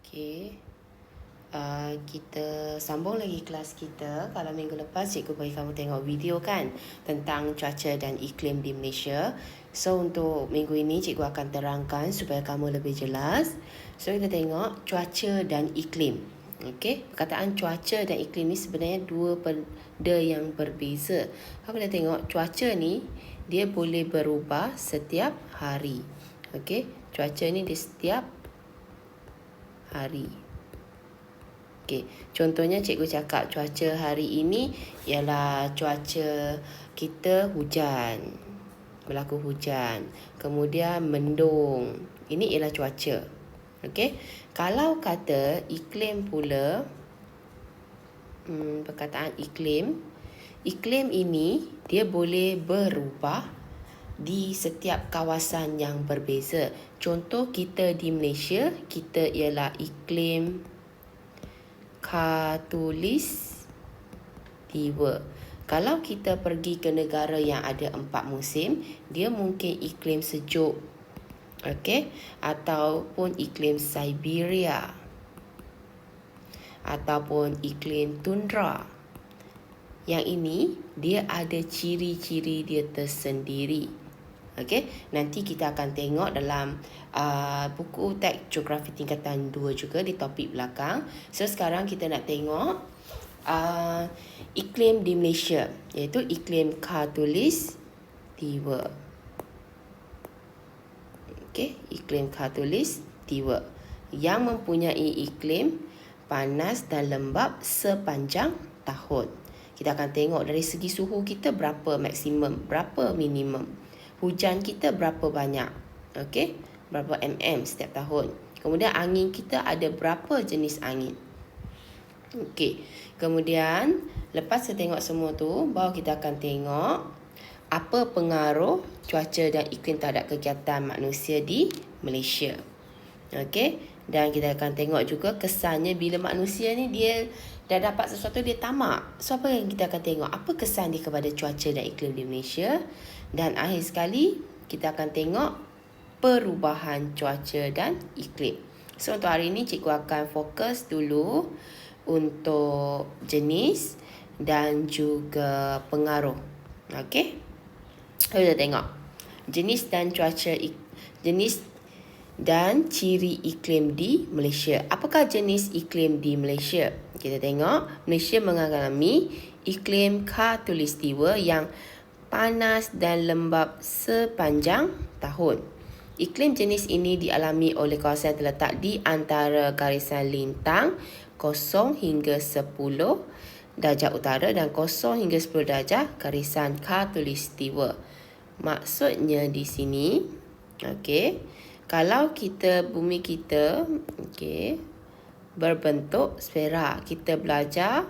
Okey. Kita sambung lagi kelas kita. Kalau minggu lepas cikgu bagi kamu tengok video kan tentang cuaca dan iklim di Malaysia. So untuk minggu ini cikgu akan terangkan supaya kamu lebih jelas. So kita tengok cuaca dan iklim. Okey, perkataan cuaca dan iklim ni sebenarnya dua benda yang berbeza. Kalau kita tengok cuaca ni dia boleh berubah setiap hari. Okey, cuaca ni dia setiap hari. Okey, contohnya cikgu cakap cuaca hari ini ialah cuaca kita hujan. Berlaku hujan. Kemudian mendung. Ini ialah cuaca. Okey. Kalau kata iklim pula, perkataan iklim. Iklim ini dia boleh berubah di setiap kawasan yang berbeza. Contoh kita di Malaysia, kita ialah iklim khatulistiwa. Kalau kita pergi ke negara yang ada 4 musim, dia mungkin iklim sejuk. Okey, ataupun iklim Siberia. Ataupun iklim tundra. Yang ini dia ada ciri-ciri dia tersendiri. Okey, nanti kita akan tengok dalam buku teks geografi tingkatan 2 juga di topik belakang. So sekarang kita nak tengok iklim di Malaysia, iaitu iklim khatulistiwa. Okey, iklim khatulistiwa yang mempunyai iklim panas dan lembap sepanjang tahun. Kita akan tengok dari segi suhu kita berapa maksimum, berapa minimum. Hujan kita berapa banyak. Okey, berapa setiap tahun. Kemudian angin kita ada berapa jenis angin. Okey, kemudian lepas kita tengok semua tu, baru kita akan tengok apa pengaruh cuaca dan iklim terhadap kegiatan manusia di Malaysia. Okey, dan kita akan tengok juga kesannya bila manusia ni dia dah dapat sesuatu, dia tamak. So apa yang kita akan tengok, apa kesan dia kepada cuaca dan iklim di Malaysia. Dan akhir sekali kita akan tengok perubahan cuaca dan iklim. So untuk hari ini cikgu akan fokus dulu untuk jenis dan juga pengaruh. Okey, kita tengok jenis dan cuaca, jenis dan ciri iklim di Malaysia. Apakah jenis iklim di Malaysia? Kita tengok, Malaysia mengalami iklim khatulistiwa yang panas dan lembap sepanjang tahun. Iklim jenis ini dialami oleh kawasan yang terletak di antara garisan lintang 0 hingga 10 darjah utara dan 0 hingga 10 darjah garisan khatulistiwa. Maksudnya di sini, okey, kalau kita bumi kita berbentuk sfera, kita belajar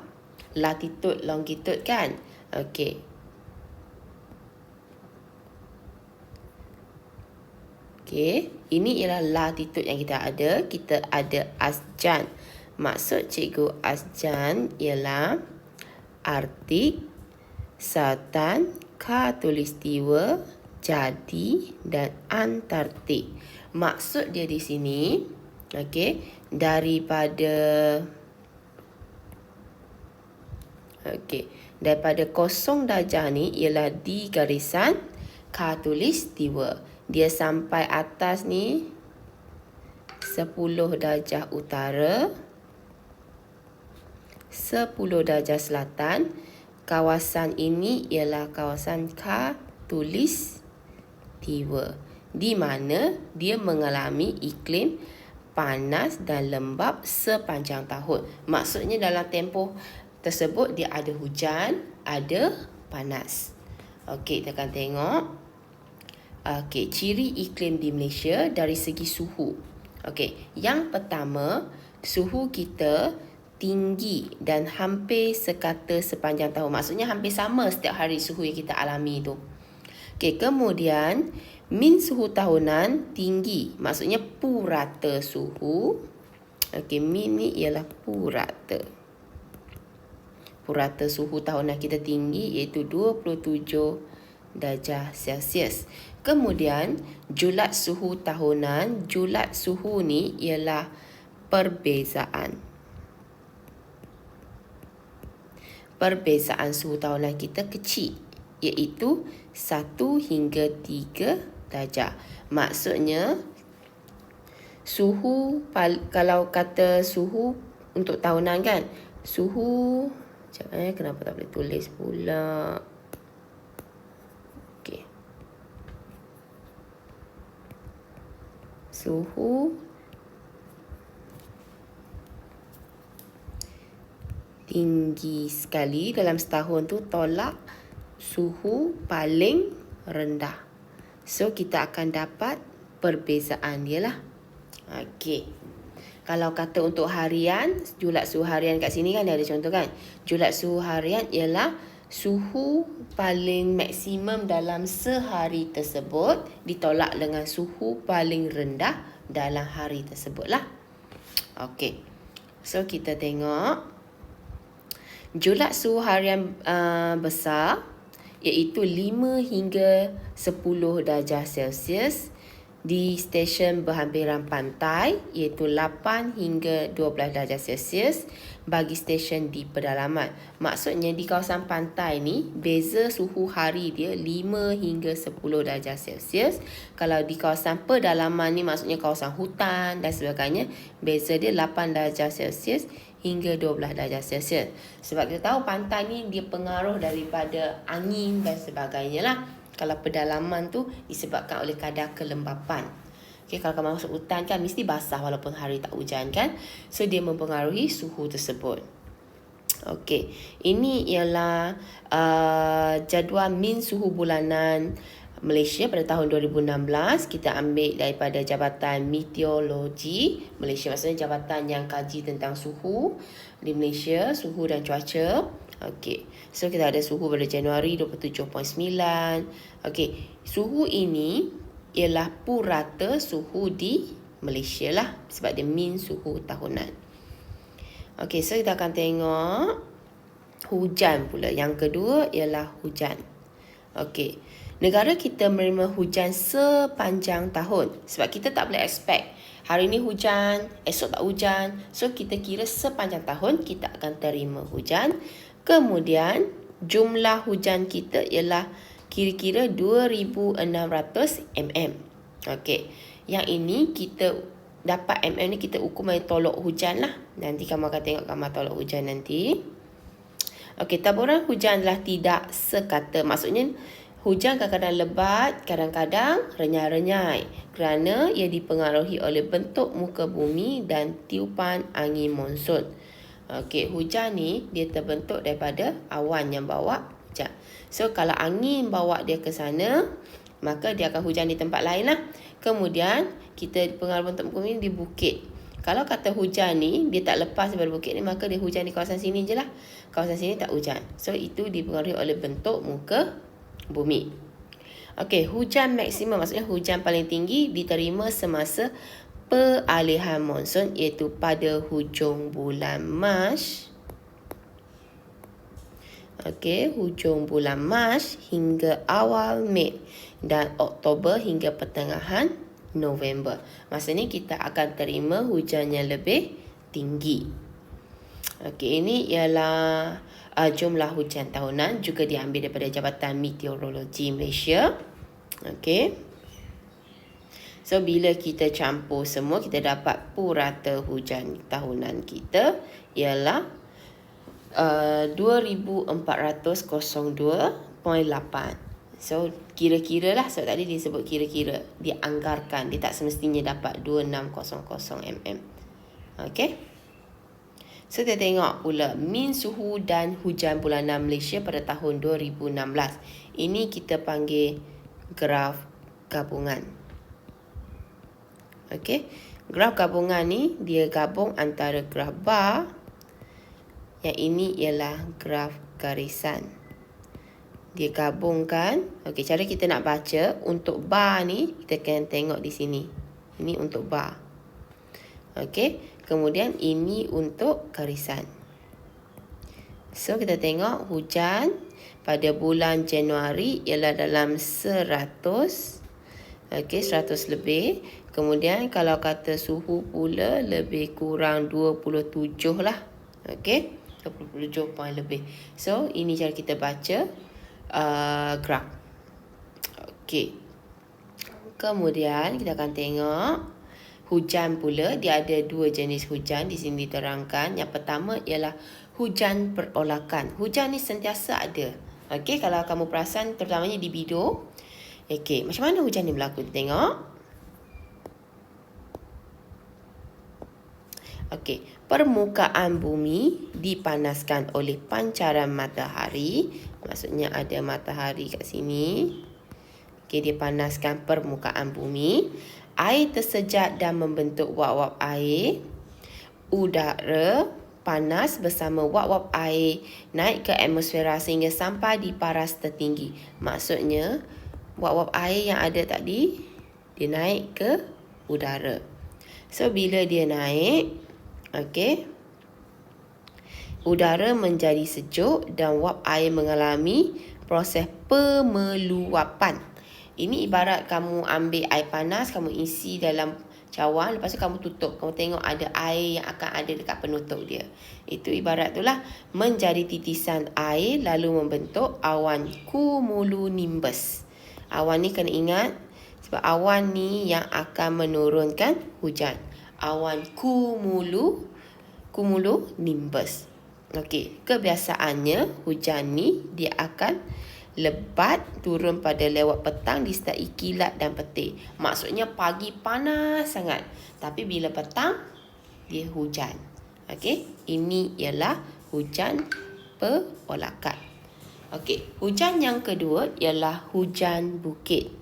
latitude longitude kan. Okey. Okey, ini ialah latitude yang kita ada. Kita ada Asjan. Maksud cikgu Asjan ialah Arktik, Selatan, Khatulistiwa, Jadi dan Antartik. Maksud dia di sini, okey, daripada 0 darjah ni ialah di garisan khatulistiwa. Dia sampai atas ni 10 darjah utara, 10 darjah selatan. Kawasan ini ialah kawasan khatulistiwa, di mana dia mengalami iklim panas dan lembap sepanjang tahun. Maksudnya dalam tempoh tersebut dia ada hujan, ada panas. Okey, kita akan tengok ciri iklim di Malaysia dari segi suhu. Okey, yang pertama, suhu kita tinggi dan hampir sekata sepanjang tahun. Maksudnya hampir sama setiap hari suhu yang kita alami tu. Okey, kemudian min suhu tahunan tinggi. Maksudnya purata suhu. Okey, min ni ialah purata. Purata suhu tahunan kita tinggi iaitu 27 darjah Celsius. Kemudian julat suhu tahunan. Julat suhu ni ialah perbezaan. Perbezaan suhu tahunan kita kecil, iaitu 1 hingga 3 darjah. Maksudnya, suhu, kalau kata suhu untuk tahunan kan, suhu, kenapa tak boleh tulis pula? Okey. Suhu tinggi sekali dalam setahun tu tolak suhu paling rendah. So, kita akan dapat perbezaan dia lah. Okey. Kalau kata untuk harian, julat suhu harian kat sini kan ada contoh kan. Julat suhu harian ialah suhu paling maksimum dalam sehari tersebut ditolak dengan suhu paling rendah dalam hari tersebut lah. Okey. So, kita tengok julat suhu harian besar iaitu 5 hingga 10 darjah Celsius di stesen berhampiran pantai iaitu 8 hingga 12 darjah Celsius bagi stesen di pedalaman. Maksudnya di kawasan pantai ni beza suhu hari dia 5 hingga 10 darjah Celsius. Kalau di kawasan pedalaman ni maksudnya kawasan hutan dan sebagainya, beza dia 8 darjah Celsius hingga 12 darjah Celsius. Sebab kita tahu pantai ni dia pengaruh daripada angin dan sebagainya lah. Kalau pedalaman tu disebabkan oleh kadar kelembapan. Okay, kalau kamu masuk hutan kan mesti basah walaupun hari tak hujan kan. So dia mempengaruhi suhu tersebut. Okey, ini ialah jadual min suhu bulanan Malaysia pada tahun 2016. Kita ambil daripada Jabatan Meteorologi Malaysia, maksudnya jabatan yang kaji tentang suhu di Malaysia, suhu dan cuaca. Okey, so kita ada suhu pada Januari 27.9. Okey, suhu ini ialah purata suhu di Malaysia lah, sebab dia min suhu tahunan. Okey, so kita akan tengok hujan pula. Yang kedua ialah hujan. Okey, negara kita menerima hujan sepanjang tahun. Sebab kita tak boleh expect hari ni hujan, esok tak hujan. So kita kira sepanjang tahun kita akan terima hujan. Kemudian jumlah hujan kita ialah kira-kira 2,600 mm. Okey, yang ini kita dapat mm ni kita ukur dari tolok hujan lah. Nanti kamu akan tengok gambar tolok hujan nanti. Okey, taburan hujan adalah tidak sekata. Maksudnya hujan kadang-kadang lebat, kadang-kadang renyai-renyai kerana ia dipengaruhi oleh bentuk muka bumi dan tiupan angin monsun. Okey, hujan ni dia terbentuk daripada awan yang bawa hujan. So, kalau angin bawa dia ke sana, maka dia akan hujan di tempat lain lah. Kemudian, kita pengaruh bentuk muka bumi di bukit. Kalau kata hujan ni, dia tak lepas daripada bukit ni, maka dia hujan di kawasan sini je lah. Kawasan sini tak hujan. So, itu dipengaruhi oleh bentuk muka bumi. Okey, hujan maksimum, maksudnya hujan paling tinggi diterima semasa peralihan monsun iaitu pada hujung bulan Mac. Okey, hujung bulan Mac hingga awal Mei dan Oktober hingga pertengahan November. Masa ni kita akan terima hujan yang lebih tinggi. Okey, ini ialah jumlah hujan tahunan, juga diambil daripada Jabatan Meteorologi Malaysia. Okey. So, bila kita campur semua, kita dapat purata hujan tahunan kita ialah 2,402.8. So, kira-kira lah. So, tadi dia sebut kira-kira. Dia anggarkan. Dia tak semestinya dapat 2,600 mm. Okay. So, kita tengok pula min suhu dan hujan bulanan Malaysia pada tahun 2016. Ini kita panggil graf gabungan. Okey, graf gabungan ni dia gabung antara graf bar, yang ini ialah graf garisan. Dia gabungkan. Okey, cara kita nak baca untuk bar ni kita akan tengok di sini. Ini untuk bar. Okey, kemudian ini untuk garisan. So kita tengok hujan pada bulan Januari ialah dalam 100 Okey, 100 lebih. Kemudian kalau kata suhu pula lebih kurang 27 lah. Okey, 27 poin lebih. So, ini cara kita baca graf. Okey. Kemudian kita akan tengok hujan pula. Dia ada dua jenis hujan di sini diterangkan. Yang pertama ialah hujan perolakan. Hujan ni sentiasa ada. Okey, kalau kamu perasan terutamanya di video. Okey, macam mana hujan ni berlaku? Kita tengok. Okey, permukaan bumi dipanaskan oleh pancaran matahari. Maksudnya ada matahari kat sini. Okey, dia panaskan permukaan bumi. Air tersejat dan membentuk wap-wap air. Udara panas bersama wap-wap air naik ke atmosfera sehingga sampai di paras tertinggi. Maksudnya, wap-wap air yang ada tadi, dia naik ke udara. So, bila dia naik, okey, udara menjadi sejuk dan wap air mengalami proses pemeluwapan. Ini ibarat kamu ambil air panas, kamu isi dalam cawan, lepas tu kamu tutup. Kamu tengok ada air yang akan ada dekat penutup dia. Itu ibarat itulah menjadi titisan air lalu membentuk awan cumulonimbus. Awan ni kena ingat sebab awan ni yang akan menurunkan hujan. Awan cumulonimbus. Okey, kebiasaannya hujan ni dia akan lebat turun pada lewat petang disertai kilat dan petir. Maksudnya pagi panas sangat, tapi bila petang dia hujan. Okey, ini ialah hujan perolakan. Okey, hujan yang kedua ialah hujan bukit.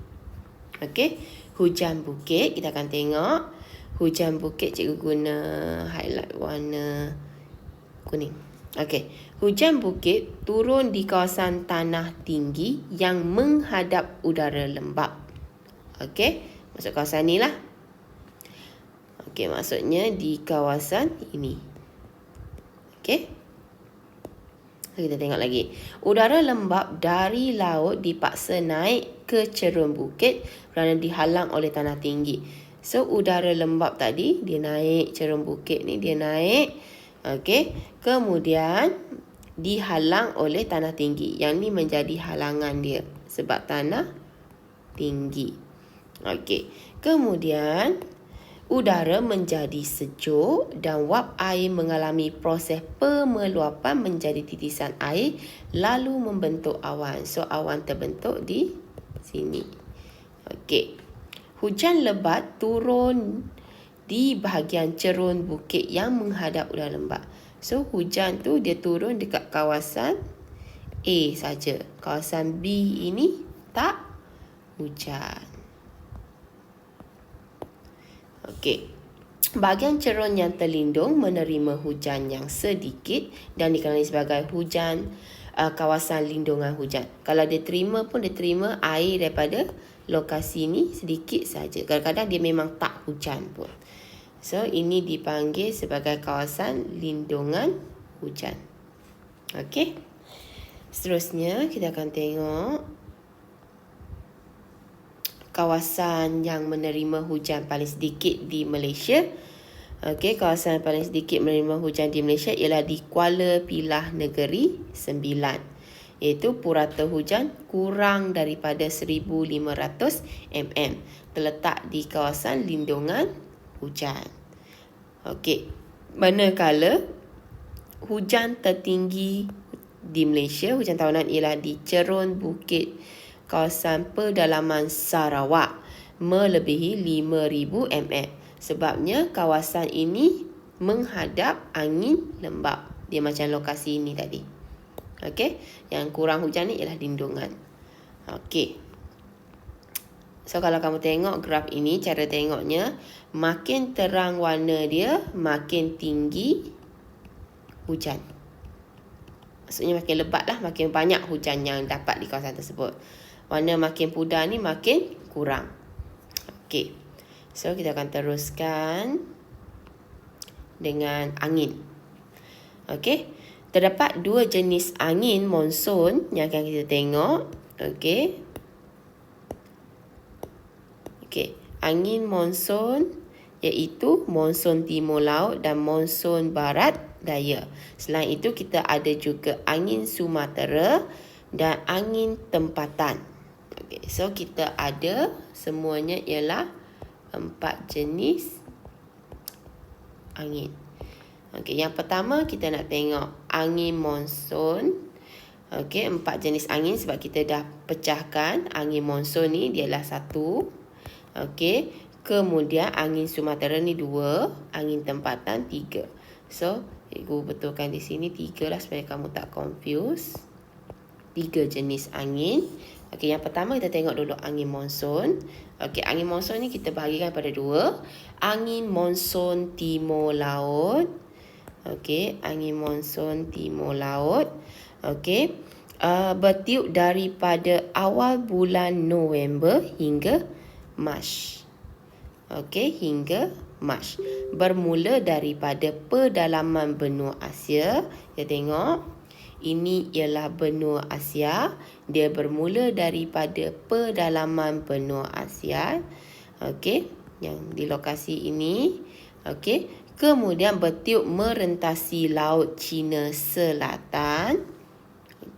Okey, hujan bukit kita akan tengok. Hujan bukit cikgu guna highlight warna kuning. Okey, hujan bukit turun di kawasan tanah tinggi yang menghadap udara lembap. Okey, masuk kawasan ni lah. Okey, maksudnya di kawasan ini. Okey. Kita tengok lagi. Udara lembap dari laut dipaksa naik ke cerun bukit kerana dihalang oleh tanah tinggi. So, udara lembap tadi, dia naik, cerun bukit ni dia naik. Okey, kemudian dihalang oleh tanah tinggi. Yang ni menjadi halangan dia sebab tanah tinggi. Okey, kemudian udara menjadi sejuk dan wap air mengalami proses pemeluapan menjadi titisan air lalu membentuk awan. So, awan terbentuk di sini. Okey, hujan lebat turun di bahagian cerun bukit yang menghadap udara lembap. So, hujan tu dia turun dekat kawasan A saja. Kawasan B ini tak hujan. Okey. Bahagian cerun yang terlindung menerima hujan yang sedikit dan dikenali sebagai hujan kawasan lindungan hujan. Kalau dia terima pun, dia terima air daripada lokasi ni sedikit saja. Kadang-kadang dia memang tak hujan pun. So, ini dipanggil sebagai kawasan lindungan hujan. Okey. Seterusnya, kita akan tengok kawasan yang menerima hujan paling sedikit di Malaysia. Okey, kawasan paling sedikit menerima hujan di Malaysia ialah di Kuala Pilah Negeri 9. Iaitu purata hujan kurang daripada 1,500 mm. Terletak di kawasan lindungan hujan. Okey, manakala hujan tertinggi di Malaysia, hujan tahunan ialah di cerun bukit kawasan pedalaman Sarawak melebihi 5,000 mm. Sebabnya kawasan ini menghadap angin lembap. Dia macam lokasi ini tadi. Okey, yang kurang hujan ni ialah lindungan. Okey. So, kalau kamu tengok graf ini, cara tengoknya, makin terang warna dia, makin tinggi hujan. Maksudnya makin lebat lah, makin banyak hujan yang dapat di kawasan tersebut. Warna makin pudar ni makin kurang. Okey. So, kita akan teruskan dengan angin. Okey. Terdapat dua jenis angin monsun yang akan kita tengok. Okey. Okey, angin monsun iaitu monsun timur laut dan monsun barat daya. Selain itu kita ada juga angin Sumatera dan angin tempatan. Okey, so kita ada semuanya ialah 4 jenis angin. Okey, yang pertama kita nak tengok angin monsun. Okey, 4 jenis angin sebab kita dah pecahkan. Angin monsun ni dia adalah 1. Okey, kemudian angin Sumatera ni 2, angin tempatan 3. So, cikgu betulkan di sini 3 lah supaya kamu tak confuse. 3 jenis angin. Okey, yang pertama kita tengok dulu angin monsun. Okey, angin monsun ni kita bahagikan pada 2. Angin monsun timur laut. Okey, angin monsun timur laut. Okey, bertiup daripada awal bulan November hingga Mac. Okey, hingga Mac. Bermula daripada pedalaman benua Asia. Kita tengok, ini ialah benua Asia. Dia bermula daripada pedalaman benua Asia. Okey, yang di lokasi ini. Okey, kemudian bertiup merentasi Laut Cina Selatan.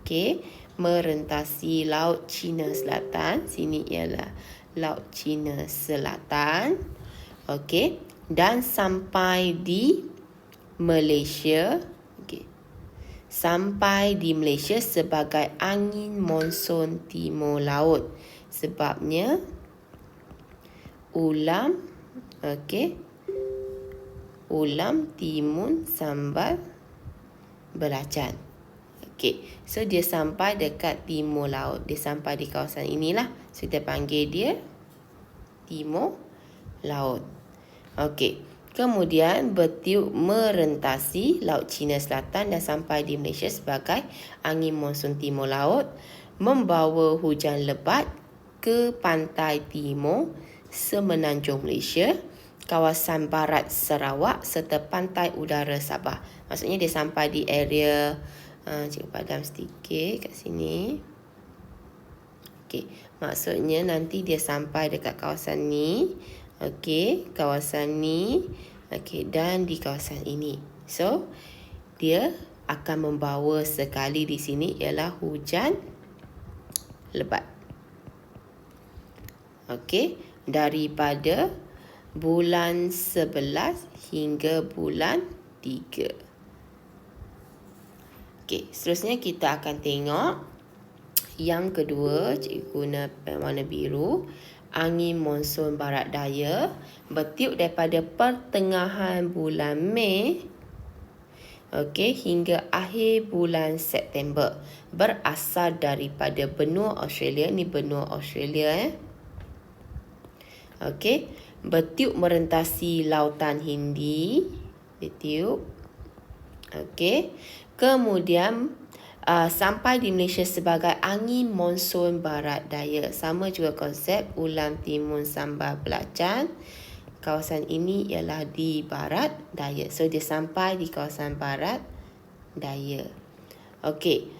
Okey, merentasi Laut Cina Selatan. Sini ialah Laut Cina Selatan. Okey, dan sampai di Malaysia. Okey, sampai di Malaysia sebagai angin monsun timur laut. Sebabnya ulam, okey, ulam timun sambal belacan. Okey, so dia sampai dekat timur laut. Dia sampai di kawasan inilah. So kita panggil dia timur laut. Okey, kemudian bertiup merentasi Laut Cina Selatan dan sampai di Malaysia sebagai angin monsun timur laut, membawa hujan lebat ke pantai timur semenanjung Malaysia, kawasan barat Sarawak serta pantai udara Sabah. Maksudnya dia sampai di area, cikgu padam sedikit kat sini. Okey, maksudnya nanti dia sampai dekat kawasan ni. Okey, kawasan ni. Okey, dan di kawasan ini. So, dia akan membawa sekali di sini ialah hujan lebat. Okey, daripada bulan 11 hingga bulan 3. Okey, seterusnya kita akan tengok yang kedua, cikgu guna warna biru. Angin monsun barat daya bertiup daripada pertengahan bulan Mei, okey, hingga akhir bulan September. Berasal daripada benua Australia. Ni benua Australia. Okey, bertiup merentasi Lautan Hindi. Bertiup. Okey, kemudian sampai di Malaysia sebagai angin monsun barat daya. Sama juga konsep ulam timun sambal belacan. Kawasan ini ialah di barat daya. So dia sampai di kawasan barat daya. Okey.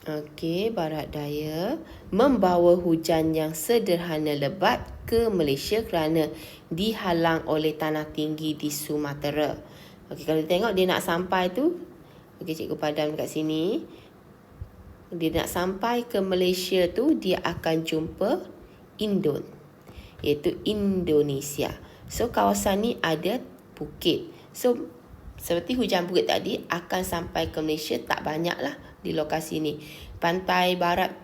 Okey, barat daya membawa hujan yang sederhana lebat ke Malaysia kerana dihalang oleh tanah tinggi di Sumatera. Okey, kalau tengok dia nak sampai tu, okey, cikgu padam kat sini. Dia nak sampai ke Malaysia tu, dia akan jumpa Indon, iaitu Indonesia. So kawasan ni ada bukit. So seperti hujan bukit tadi, akan sampai ke Malaysia tak banyak lah di lokasi ni. Pantai barat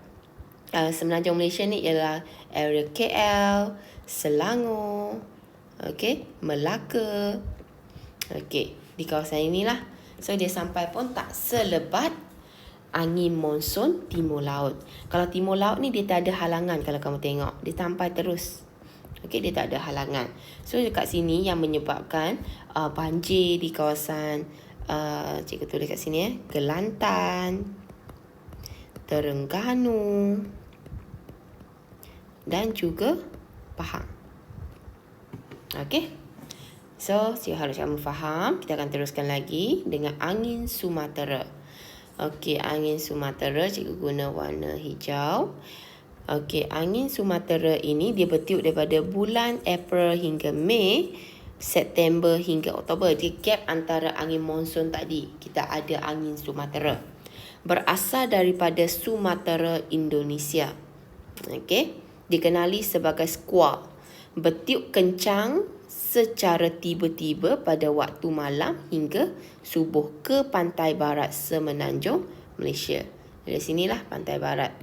semenanjung Malaysia ni ialah area KL, Selangor, okey, Melaka. Okey, di kawasan inilah. So dia sampai pun tak selebat angin monsun timur laut. Kalau timur laut ni dia tak ada halangan, kalau kamu tengok. Dia sampai terus. Okey, dia tak ada halangan. So dekat sini yang menyebabkan banjir di kawasan cikgu tulis kat sini Kelantan, Terengganu dan juga Pahang. Okey. So, saya harus kamu faham. Kita akan teruskan lagi dengan angin Sumatera. Okey, angin Sumatera cikgu guna warna hijau. Okey, angin Sumatera ini dia bertiup daripada bulan April hingga Mei, September hingga Oktober. Dia gap antara angin monsun tadi. Kita ada angin Sumatera. Berasal daripada Sumatera, Indonesia. Okey, dikenali sebagai squall. Bertiup kencang secara tiba-tiba pada waktu malam hingga subuh ke pantai barat semenanjung Malaysia. Dari sinilah pantai barat.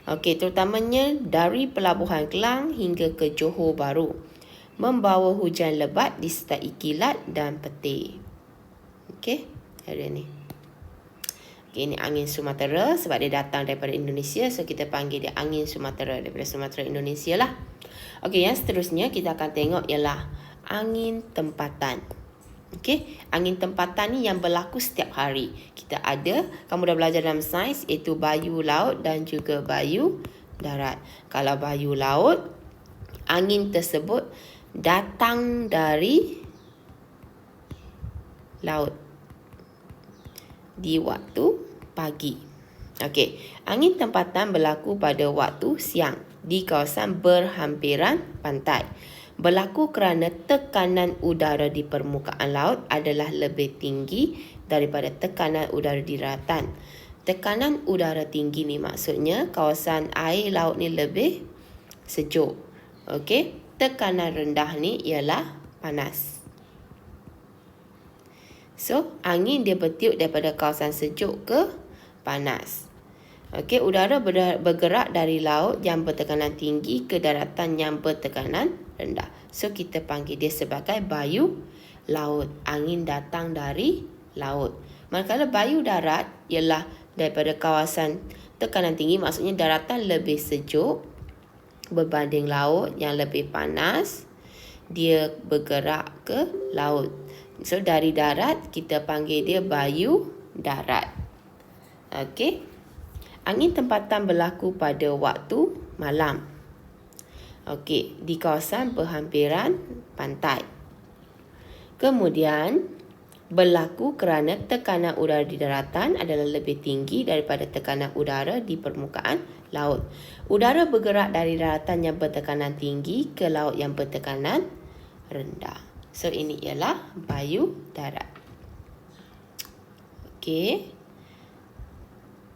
Okey, terutamanya dari Pelabuhan Kelang hingga ke Johor Bahru. Membawa hujan lebat disertai kilat dan petir. Okey, ada ni. Okey, ini angin Sumatera sebab dia datang daripada Indonesia. So, kita panggil dia angin Sumatera daripada Sumatera Indonesia lah. Okey, yang seterusnya kita akan tengok ialah angin tempatan. Okey, angin tempatan ni yang berlaku setiap hari. Kita ada, kamu dah belajar dalam sains, iaitu bayu laut dan juga bayu darat. Kalau bayu laut, angin tersebut datang dari laut di waktu pagi. Okey, angin tempatan berlaku pada waktu siang di kawasan berhampiran pantai. Berlaku kerana tekanan udara di permukaan laut adalah lebih tinggi daripada tekanan udara di daratan. Tekanan udara tinggi ni maksudnya kawasan air laut ni lebih sejuk. Okey, tekanan rendah ni ialah panas. So, angin dia bertiup daripada kawasan sejuk ke panas. Okey, udara bergerak dari laut yang bertekanan tinggi ke daratan yang bertekanan rendah. So, kita panggil dia sebagai bayu laut. Angin datang dari laut. Manakala bayu darat ialah daripada kawasan tekanan tinggi, maksudnya daratan lebih sejuk berbanding laut yang lebih panas. Dia bergerak ke laut. So, dari darat kita panggil dia bayu darat. Okey. Angin tempatan berlaku pada waktu malam. Okey, di kawasan berhampiran pantai. Kemudian, berlaku kerana tekanan udara di daratan adalah lebih tinggi daripada tekanan udara di permukaan laut. Udara bergerak dari daratan yang bertekanan tinggi ke laut yang bertekanan rendah. So, ini ialah bayu darat. Okey.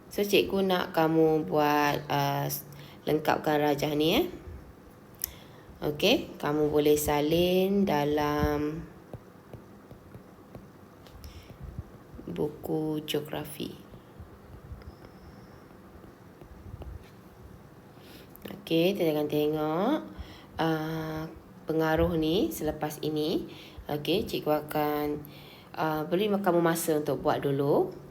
So, cikgu nak kamu buat lengkapkan rajah ni. Okey, kamu boleh salin dalam buku geografi. Okey, kita akan tengok pengaruh ni selepas ini. Okey, cikgu akan beri kamu masa untuk buat dulu.